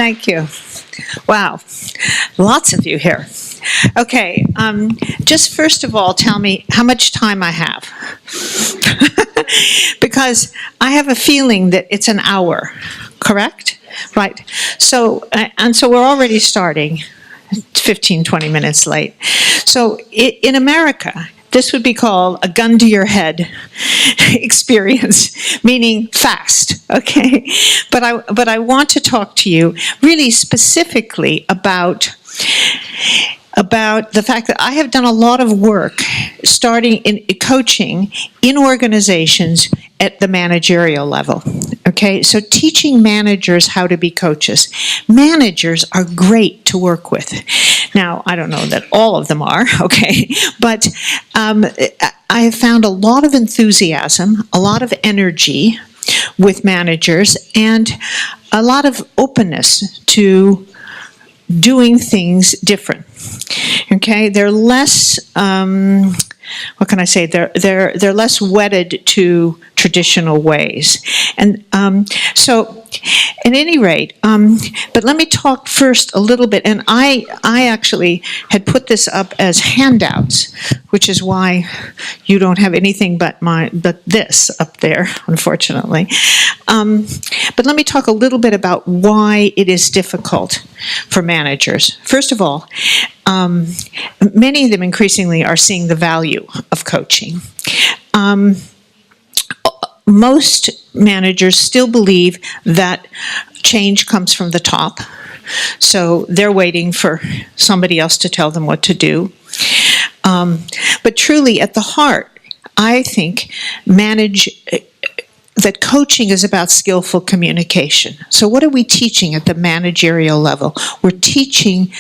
Thank you. Wow, lots of you here. Okay, just first of all, tell me how much time I have. Because I have a feeling that it's an hour, correct? Right. So, and so we're already starting 15, 20 minutes late. So in America, this would be called a gun to your head experience, meaning fast, okay? But I want to talk to you really specifically about the fact that I have done a lot of work starting in coaching in organizations at the managerial level, okay? So teaching managers how to be coaches. Managers are great to work with. Now, I don't know that all of them are, okay? But I have found a lot of enthusiasm, a lot of energy with managers, and a lot of openness to doing things different. Okay, they're less. What can I say? They're less wedded to traditional ways, and so. At any rate, but let me talk first a little bit, and I actually had put this up as handouts, which is why you don't have anything but this up there, unfortunately. But let me talk a little bit about why it is difficult for managers. First of all, many of them increasingly are seeing the value of coaching. Most managers still believe that change comes from the top, so they're waiting for somebody else to tell them what to do. But truly, at the heart, I think that coaching is about skillful communication. So what are we teaching at the managerial level? We're teaching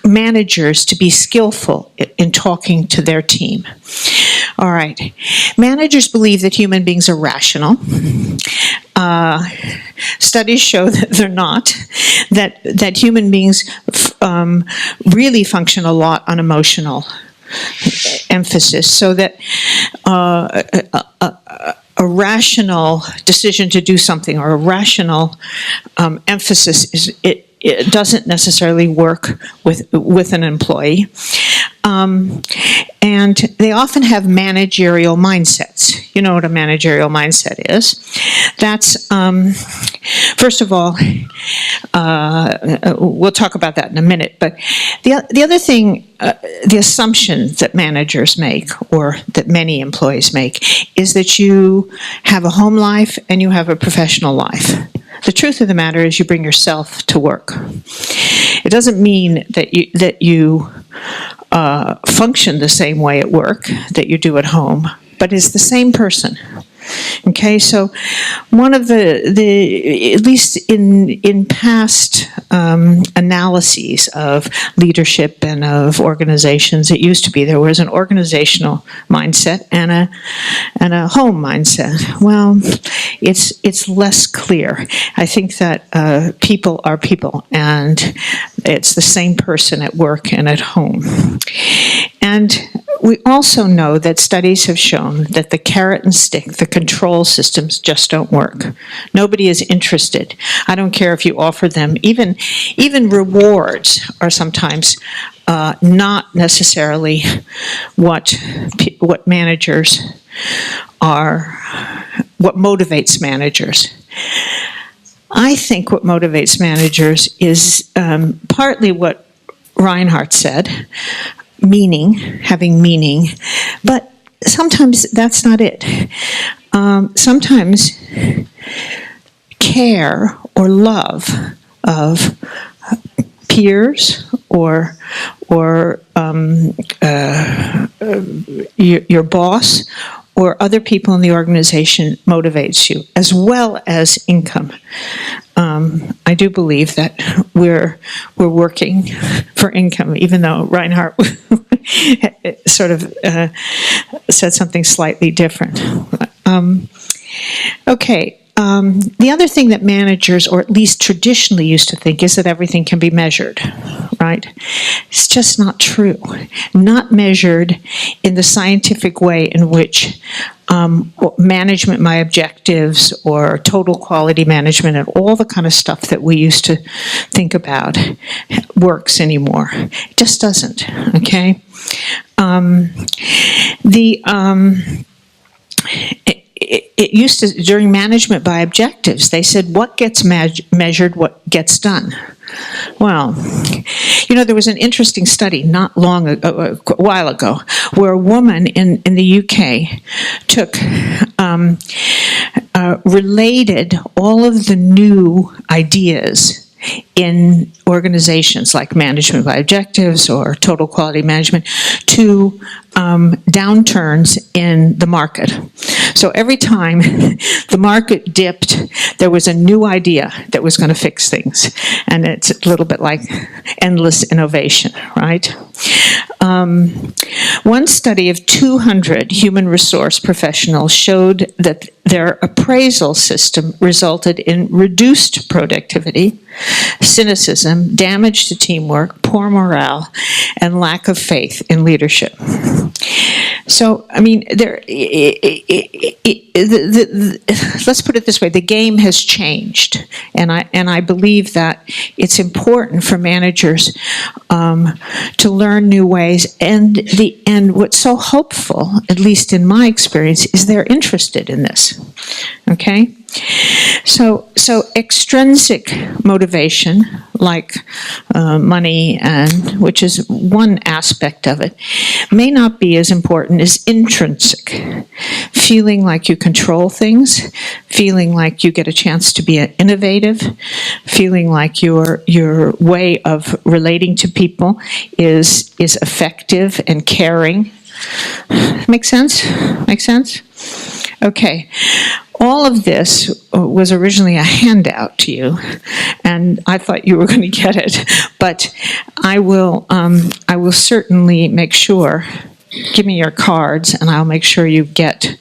managers to be skillful in talking to their team. All right. Managers believe that human beings are rational. Studies show that they're not. That human beings really function a lot on emotional emphasis, so that a rational decision to do something or a rational emphasis it doesn't necessarily work with an employee. And they often have managerial mindsets. You know what a managerial mindset is. That's, first of all, we'll talk about that in a minute, but the other thing, the assumption that managers make, or that many employees make, is that you have a home life and you have a professional life. The truth of the matter is you bring yourself to work. It doesn't mean that you function the same way at work that you do at home, but it's the same person. Okay, so one of the at least in past analyses of leadership and of organizations, it used to be there was an organizational mindset and a home mindset. Well, it's less clear. I think that people are people, and it's the same person at work and at home. And we also know that studies have shown that the carrot and stick, the control systems, just don't work. Nobody is interested. I don't care if you offer them. Even rewards are sometimes not necessarily what managers are, what motivates managers. I think what motivates managers is partly what Reinhardt said, having meaning, but sometimes that's not it. Sometimes care or love of peers or your boss or other people in the organization motivates you, as well as income. I do believe that we're working for income, even though Reinhardt sort of said something slightly different. Okay. The other thing that managers, or at least traditionally used to think, is that everything can be measured, right? just not true. Not measured in the scientific way in which management by objectives or total quality management and all the kind of stuff that we used to think about works anymore. It just doesn't, okay? It used to, during management by objectives, they said what gets measured, what gets done. Well, you know, there was an interesting study not long ago, a while ago, where a woman in the UK took, related all of the new ideas in organizations like management by objectives or total quality management to downturns in the market. So every time the market dipped, there was a new idea that was going to fix things. And it's a little bit like endless innovation, right? One study of 200 human resource professionals showed that their appraisal system resulted in reduced productivity, cynicism, damage to teamwork, poor morale, and lack of faith in leadership. So, I mean, let's put it this way: the game has changed, and I believe that it's important for managers to learn new ways. And what's so hopeful, at least in my experience, is they're interested in this. Okay. So extrinsic motivation, like money, and which is one aspect of it, may not be as important as intrinsic. Feeling like you control things, feeling like you get a chance to be innovative, feeling like your way of relating to people is effective and caring. Make sense? Make sense? Okay. All of this was originally a handout to you, and I thought you were going to get it. But I will certainly make sure. Give me your cards, and I'll make sure you get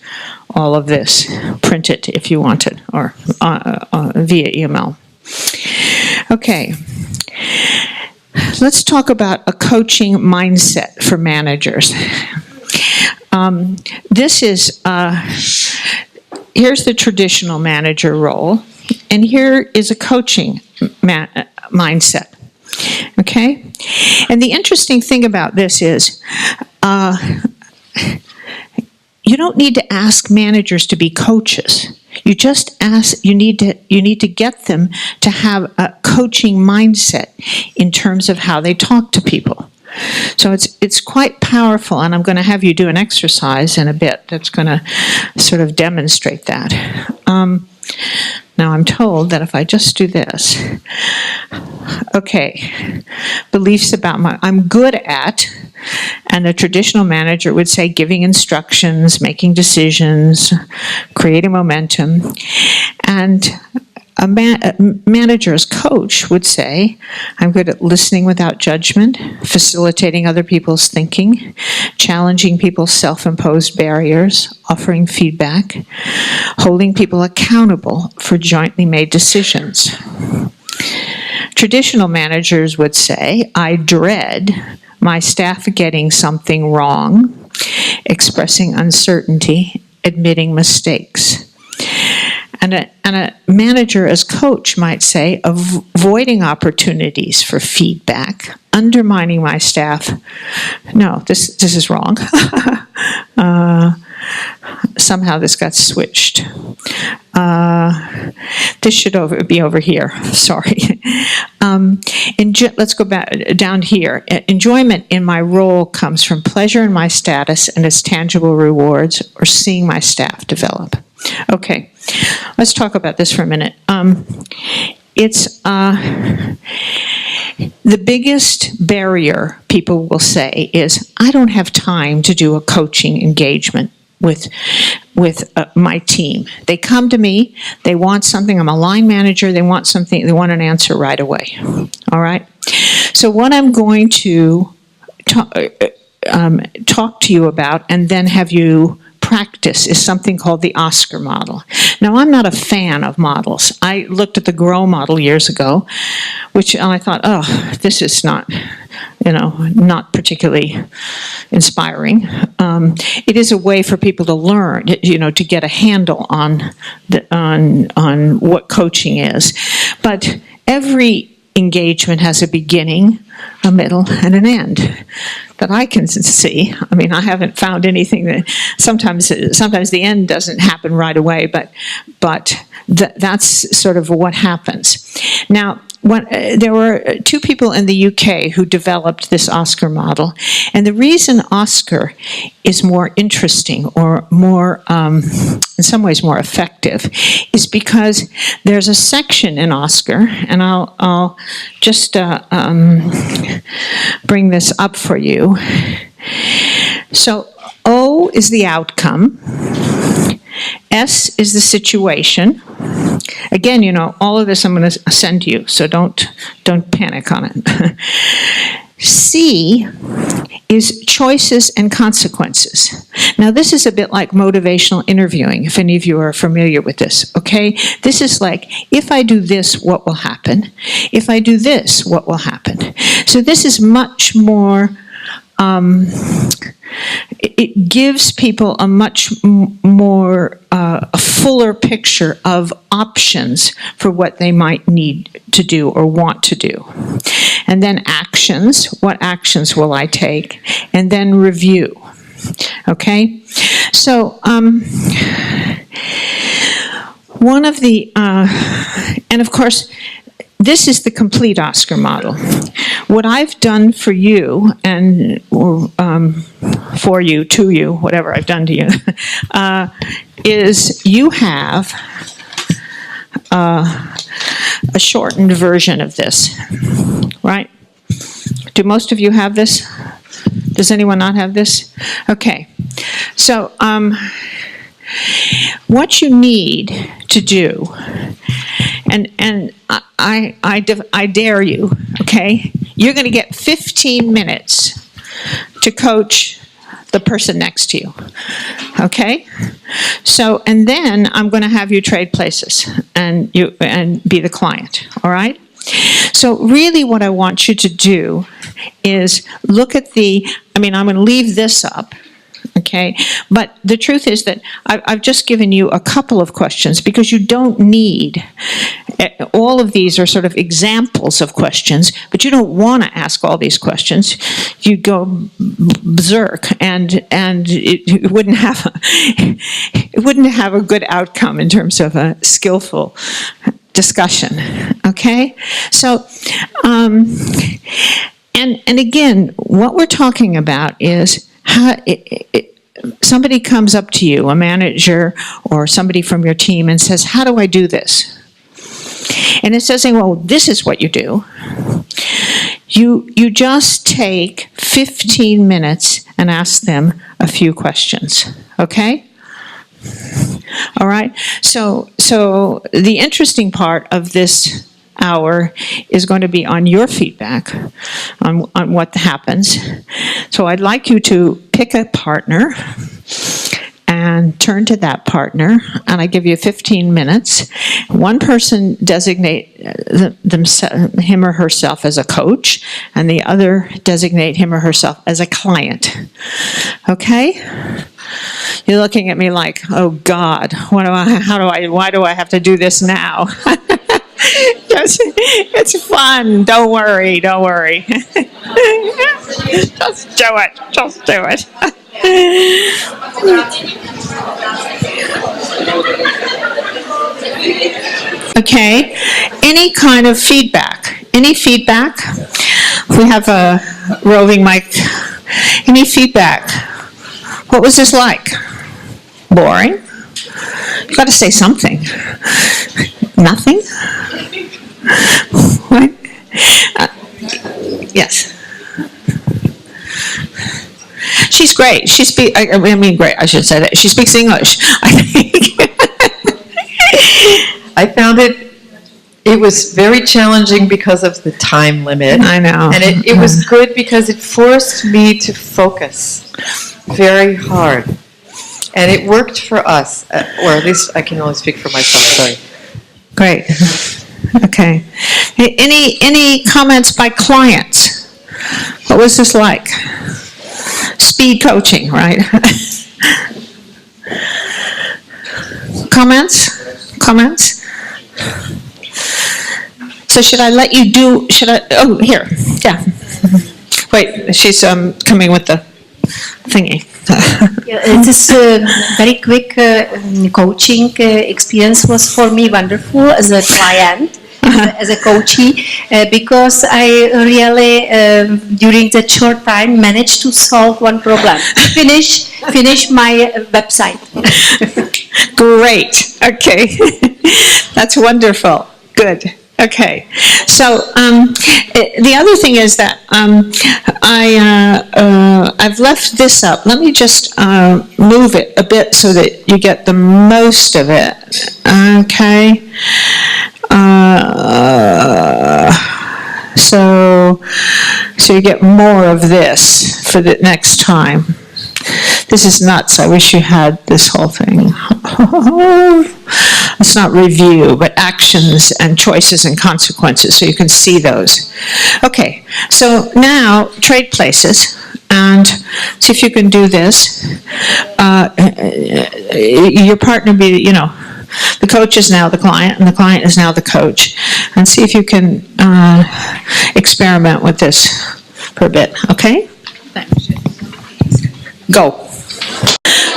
all of this printed if you want it, or via email. Okay. Let's talk about a coaching mindset for managers. This is. Here's the traditional manager role, and here is a coaching mindset, okay? And the interesting thing about this is you don't need to ask managers to be coaches. You just need to get them to have a coaching mindset in terms of how they talk to people. So it's quite powerful, and I'm going to have you do an exercise in a bit that's going to sort of demonstrate that. Now I'm told that if I just do this, okay, beliefs about I'm good at, and a traditional manager would say giving instructions, making decisions, creating momentum, and a manager's coach would say, I'm good at listening without judgment, facilitating other people's thinking, challenging people's self-imposed barriers, offering feedback, holding people accountable for jointly made decisions. Traditional managers would say, I dread my staff getting something wrong, expressing uncertainty, admitting mistakes. And a manager as coach might say, avoiding opportunities for feedback, undermining my staff. No, this is wrong. Somehow this got switched. This should be over here. Sorry. Let's go back down here. Enjoyment in my role comes from pleasure in my status and its tangible rewards, or seeing my staff develop. Okay, let's talk about this for a minute. It's the biggest barrier people will say is, I don't have time to do a coaching engagement with my team. They come to me, they want something, I'm a line manager, they want something, they want an answer right away. All right? So what I'm going to talk to you about and then have you practice is something called the Oscar model. Now, I'm not a fan of models. I looked at the GROW model years ago, and I thought, oh, this is not not particularly inspiring. It is a way for people to learn, to get a handle on what coaching is. But every engagement has a beginning, a middle, and an end that I can see. I mean, I haven't found anything that sometimes the end doesn't happen right away, but that's sort of what happens. Now, there were two people in the UK who developed this Oscar model, and the reason Oscar is more interesting or more, in some ways more effective, is because there's a section in Oscar, and I'll just bring this up for you. So O is the outcome, S is the situation. Again, all of this I'm going to send you, so don't panic on it. C is choices and consequences. Now, this is a bit like motivational interviewing, if any of you are familiar with this, okay? This is like, if I do this, what will happen? If I do this, what will happen? So this is much more, it gives people a much more, a fuller picture of options for what they might need to do or want to do. And then actions, what actions will I take? And then review, okay? So, one of the, and of course, this is the complete Oscar model. What I've done for you, and for you, to you, whatever I've done to you, is you have a shortened version of this, right? Do most of you have this? Does anyone not have this? Okay. So, what you need to do, and I dare you, okay? You're going to get 15 minutes to coach the person next to you, okay? So, and then I'm going to have you trade places and be the client, all right? So really what I want you to do is look at I'm going to leave this up, okay? But the truth is that I've just given you a couple of questions because you don't need, all of these are sort of examples of questions, but you don't want to ask all these questions. You go berserk, and it wouldn't have a good outcome in terms of a skillful discussion, okay? So, and again, what we're talking about is how somebody comes up to you, a manager or somebody from your team, and says, how do I do this? And instead of saying, well, this is what you do, you just take 15 minutes and ask them a few questions, okay? All right? So the interesting part of this hour is going to be on your feedback on what happens. So I'd like you to pick a partner and turn to that partner, and I give you 15 minutes. One person designate him or herself as a coach, and the other designate him or herself as a client. Okay? You're looking at me like, oh God, why do I have to do this now? It's fun. Don't worry. Just do it. Okay. Any kind of feedback? Any feedback? We have a roving mic. Any feedback? What was this like? Boring? You've got to say something. Nothing? What? Yes. She's great. Great, I should say that. She speaks English, I think. I found it was very challenging because of the time limit. I know. And it was good because it forced me to focus very hard. And it worked for us, or at least I can only speak for myself, sorry. Great. Okay. Any comments by clients? What was this like? Speed coaching, right? Comments? Comments? So should I let you do, oh, here, yeah. Wait, she's coming with the thingy. Yeah, it is a very quick coaching experience was for me wonderful as a client, as a coachee, because I really, during that short time, managed to solve one problem. Finish my website. Great. Okay. That's wonderful. Good. Okay. So the other thing is that I've left this up. Let me just move it a bit so that you get the most of it. Okay. So you get more of this for the next time. This is nuts. I wish you had this whole thing. It's not review, but actions and choices and consequences, so you can see those. Okay, so now trade places, and see if you can do this. Your partner be, the coach is now the client, and the client is now the coach. And see if you can experiment with this for a bit, okay? Thanks. Go.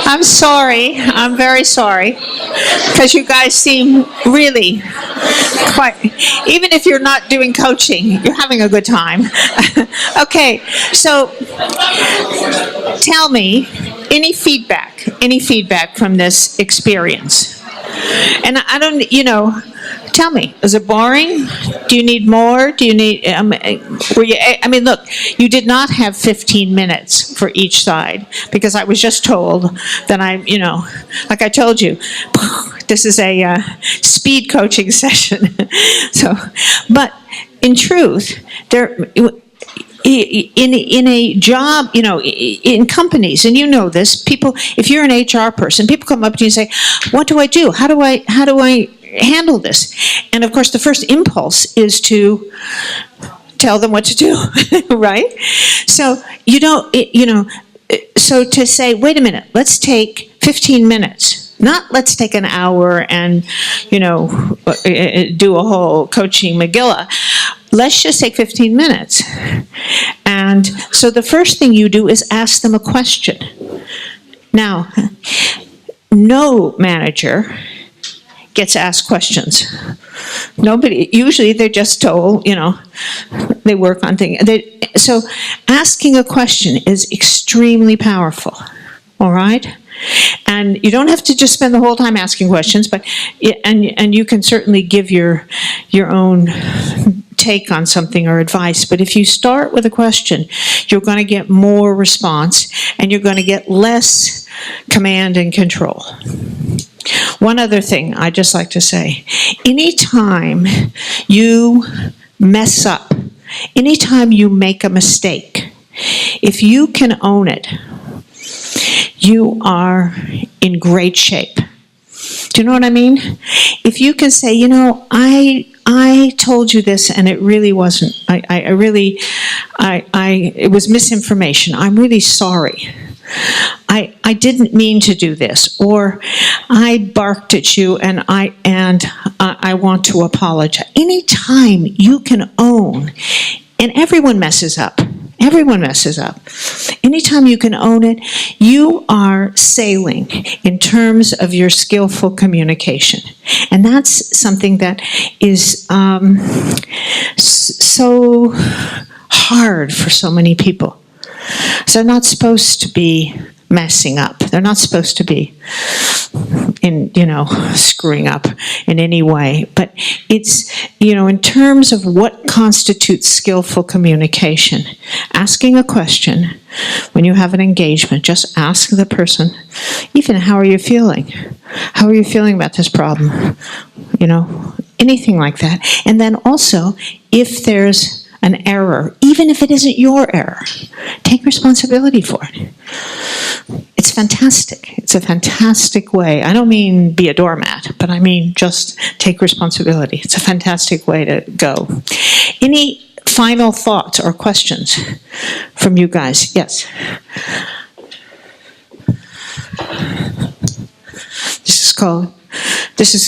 I'm sorry. I'm very sorry. Because you guys seem really quite, even if you're not doing coaching, you're having a good time. Okay, so tell me, any feedback from this experience? And I don't, tell me, is it boring? Do you need more? Do you need, look, you did not have 15 minutes for each side, because I was just told that like I told you, this is a speed coaching session. So, but in truth, in a job, in companies, and this, people, if you're an HR person, people come up to you and say, what do I do? How do I handle this? And of course, the first impulse is to tell them what to do, right? So so to say, wait a minute, let's take 15 minutes, not let's take an hour and, do a whole coaching Megillah. Let's just take 15 minutes. And so the first thing you do is ask them a question. Now, no manager gets asked questions. Nobody, usually they're just told, they work on things. So asking a question is extremely powerful, all right? And you don't have to just spend the whole time asking questions, but and you can certainly give your own take on something or advice. But if you start with a question, you're going to get more response, and you're going to get less command and control. One other thing I'd just like to say, anytime you mess up, anytime you make a mistake, if you can own it, you are in great shape. Do you know what I mean? If you can say, I told you this and it really wasn't, it was misinformation. I'm really sorry. I didn't mean to do this, or I barked at you and I want to apologize. Anytime you can own, and everyone messes up. Everyone messes up. Anytime you can own it, you are sailing in terms of your skillful communication. And that's something that is so hard for so many people. So they're not supposed to be messing up. They're not supposed to be screwing up in any way. But it's, in terms of what constitutes skillful communication, asking a question when you have an engagement, just ask the person, even, how are you feeling? How are you feeling about this problem? Anything like that. And then also, if there's an error, even if it isn't your error, take responsibility for it. It's fantastic. It's a fantastic way. I don't mean be a doormat, but I mean just take responsibility. It's a fantastic way to go. Any final thoughts or questions from you guys? Yes.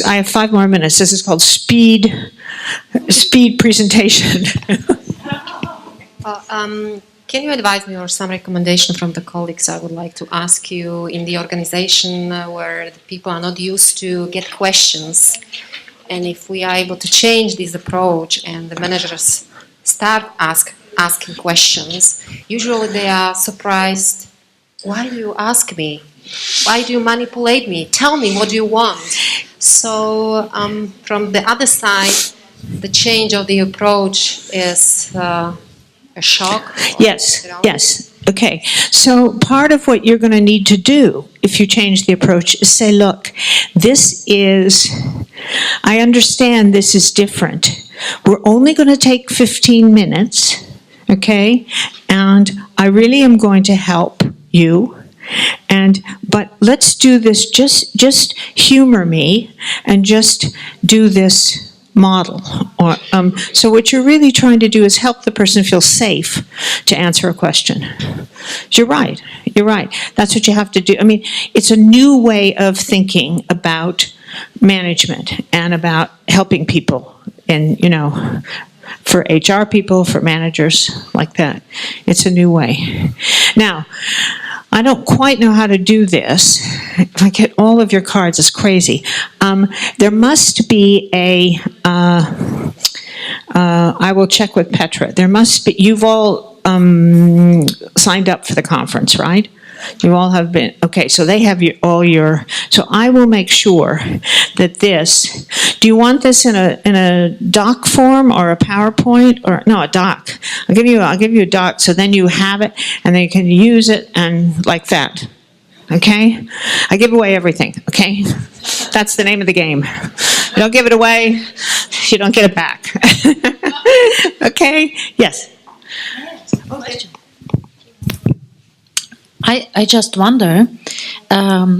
I have 5 more minutes. This is called speed presentation. Can you advise me or some recommendation from the colleagues I would like to ask you in the organization where the people are not used to get questions, and if we are able to change this approach and the managers start asking questions, usually they are surprised. Why do you ask me? Why do you manipulate me? Tell me what you want. So from the other side, the change of the approach is a shock. Yes, yes. Okay. So part of what you're going to need to do if you change the approach is say, look, I understand this is different. We're only going to take 15 minutes, okay? And I really am going to help you. But let's do this, just humor me and just do this model. So what you're really trying to do is help the person feel safe to answer a question. You're right. That's what you have to do. I mean, it's a new way of thinking about management and about helping people and, for HR people, for managers like that. It's a new way. Now, I don't quite know how to do this. If I get all of your cards, it's crazy. There must be I will check with Petra. There must be, you've all signed up for the conference, right? You all have been, okay, so they have so I will make sure that do you want this in a doc form or a PowerPoint or, no, a doc. I'll give you a doc so then you have it and then you can use it and like that, okay? I give away everything, okay? That's the name of the game. You don't give it away, you don't get it back. Okay, yes? I just wonder,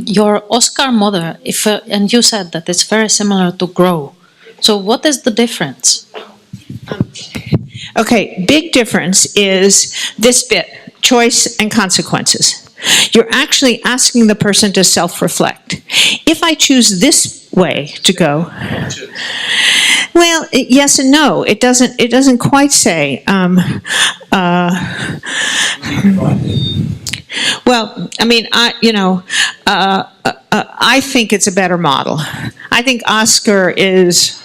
your Oscar model, and you said that it's very similar to GROW. So what is the difference? Okay, big difference is this bit, choice and consequences. You're actually asking the person to self-reflect. If I choose this way to go, well, yes and no. It doesn't quite say. Well, I mean, I think it's a better model. I think Oscar is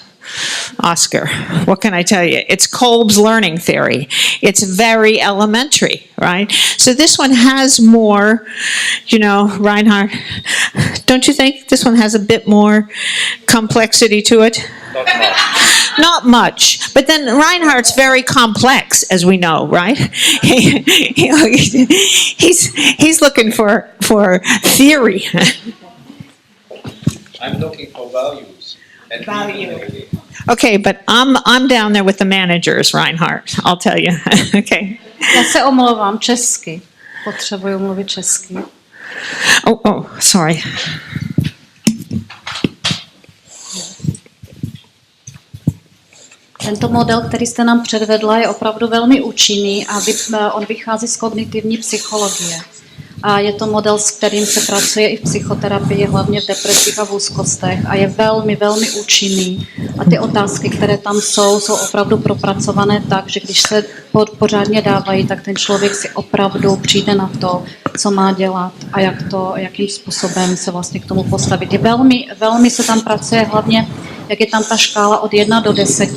Oscar. What can I tell you? It's Kolb's learning theory. It's very elementary, right? So this one has more, Reinhard, don't you think this one has a bit more complexity to it? Not much. Not much. But then Reinhardt's very complex, as we know, right? He's looking for theory. I'm looking for values. And Value. Okay, but I'm down there with the managers, Reinhardt. I'll tell you. Okay. Já se omlouvám česky. Potřebuju mluvit česky. Oh, sorry. Tento model, který jste nám předvedla, je opravdu velmi účinný a on vychází z kognitivní psychologie. A je to model, s kterým se pracuje i v psychoterapii, hlavně v depresích a v úzkostech a je velmi, velmi účinný. A ty otázky, které tam jsou opravdu propracované tak, že když se pořádně dávají, tak ten člověk si opravdu přijde na to, co má dělat a jakým způsobem se vlastně k tomu postavit. Je velmi se tam pracuje hlavně, jak je tam ta škála od 1 do 10,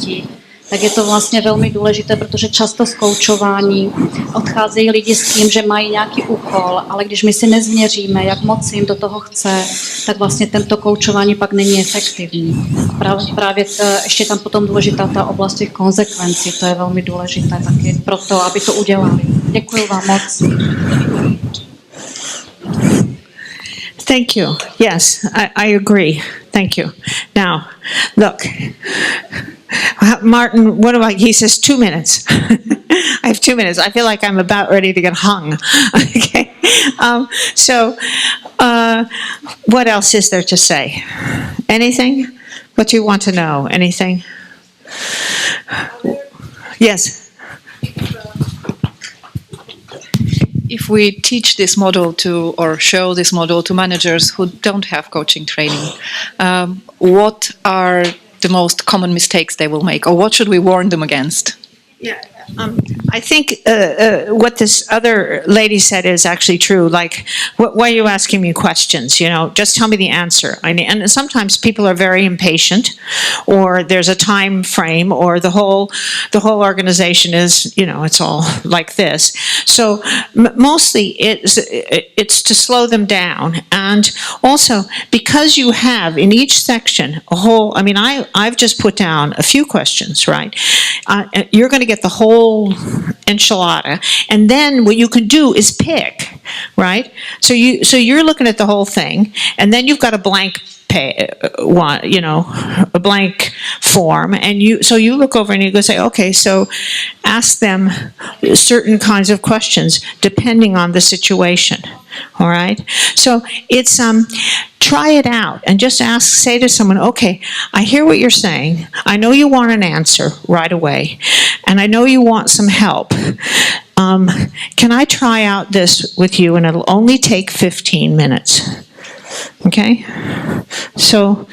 tak je to vlastně velmi důležité, protože často z koučování odcházejí lidi s tím, že mají nějaký úkol, ale když my si nezměříme, jak moc jim do toho chce, tak vlastně tento koučování pak není efektivní. Právě ještě tam potom důležitá ta oblast těch konsekvencí, to je velmi důležité taky pro to, aby to udělali. Děkuji vám moc. Thank you. Yes, I agree. Thank you. Now, look, Martin, he says 2 minutes. I have 2 minutes. I feel like I'm about ready to get hung. Okay. What else is there to say? Anything? What do you want to know? Anything? Yes. if we teach this model to, or show this model to managers who don't have coaching training, what are the most common mistakes they will make, or what should we warn them against? Yeah, I think what this other lady said is actually true. Like, why are you asking me questions? You know, just tell me the answer. And sometimes people are very impatient, or there's a time frame, or the whole organization is, you know, it's all like this. So mostly it's to slow them down, and also because you have in each section a whole. I mean, I've just put down a few questions, right? You're going to get the whole enchilada, and then what you can do is pick, right? So you're looking at the whole thing, and then you've got a blank a blank form, and you look over and you go say, okay, so ask them certain kinds of questions depending on the situation. All right, so it's try it out and just say to someone, okay, I hear what you're saying. I know you want an answer right away, and I know you want some help. Can I try out this with you, and it'll only take 15 minutes? Okay, so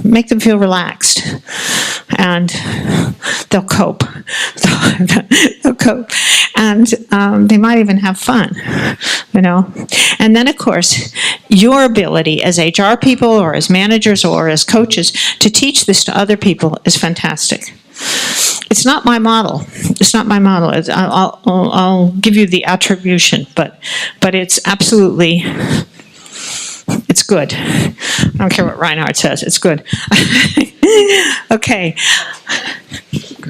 make them feel relaxed, and they'll cope. They'll cope, and they might even have fun. And then of course, your ability as HR people, or as managers, or as coaches to teach this to other people is fantastic. It's not my model. It's not my model. I'll give you the attribution, but it's absolutely. It's good. I don't care what Reinhard says. It's good. Okay.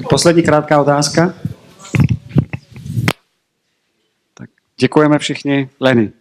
Poslední krátká otázka. Tak děkujeme všichni. Leni.